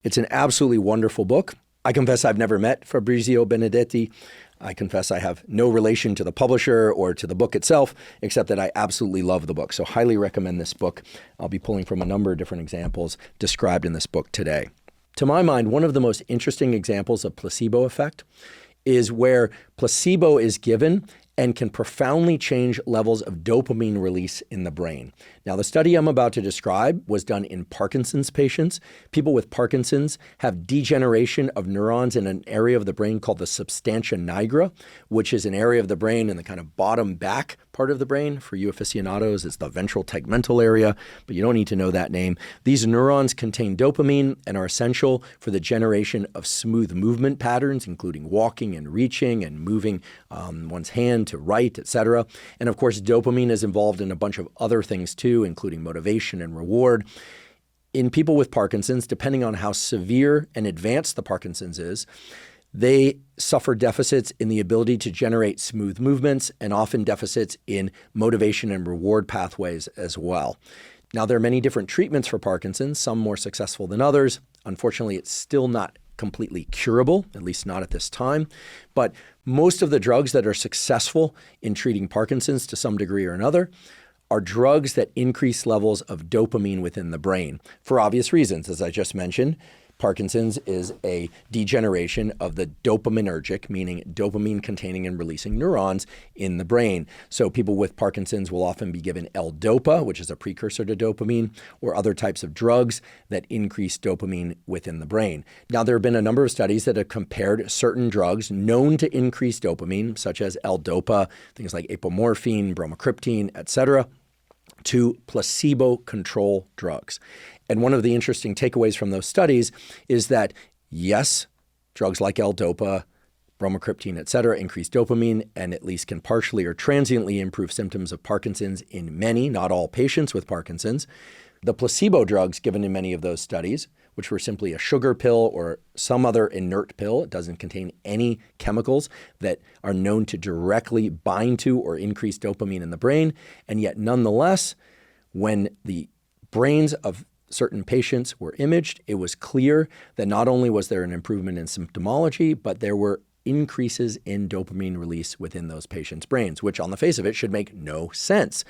It's an absolutely wonderful book. I confess I've never met Fabrizio Benedetti. I confess I have no relation to the publisher or to the book itself, except that I absolutely love the book. So highly recommend this book. I'll be pulling from a number of different examples described in this book today. To my mind, one of the most interesting examples of placebo effect is where placebo is given and can profoundly change levels of dopamine release in the brain. Now, the study I'm about to describe was done in Parkinson's patients. People with Parkinson's have degeneration of neurons in an area of the brain called the substantia nigra, which is an area of the brain in the kind of bottom back part of the brain. For you aficionados, it's the ventral tegmental area, but you don't need to know that name. These neurons contain dopamine and are essential for the generation of smooth movement patterns, including walking and reaching and moving one's hand to write, etc. And of course, dopamine is involved in a bunch of other things too, including motivation and reward. In people with Parkinson's, depending on how severe and advanced the Parkinson's is, they suffer deficits in the ability to generate smooth movements and often deficits in motivation and reward pathways as well. Now, there are many different treatments for Parkinson's, some more successful than others. Unfortunately, it's still not completely curable, at least not at this time. But most of the drugs that are successful in treating Parkinson's to some degree or another are drugs that increase levels of dopamine within the brain for obvious reasons. As I just mentioned, Parkinson's is a degeneration of the dopaminergic, meaning dopamine containing and releasing neurons in the brain. So people with Parkinson's will often be given L-Dopa, which is a precursor to dopamine, or other types of drugs that increase dopamine within the brain. Now, there have been a number of studies that have compared certain drugs known to increase dopamine, such as L-Dopa, things like apomorphine, bromocriptine, etc., to placebo control drugs. And one of the interesting takeaways from those studies is that, yes, drugs like L-Dopa, bromocriptine, et cetera, increase dopamine and at least can partially or transiently improve symptoms of Parkinson's in many, not all patients with Parkinson's. The placebo drugs given in many of those studies, which were simply a sugar pill or some other inert pill, it doesn't contain any chemicals that are known to directly bind to or increase dopamine in the brain. And yet, nonetheless, when the brains of certain patients were imaged, it was clear that not only was there an improvement in symptomology, but there were increases in dopamine release within those patients' brains, which on the face of it should make no sense.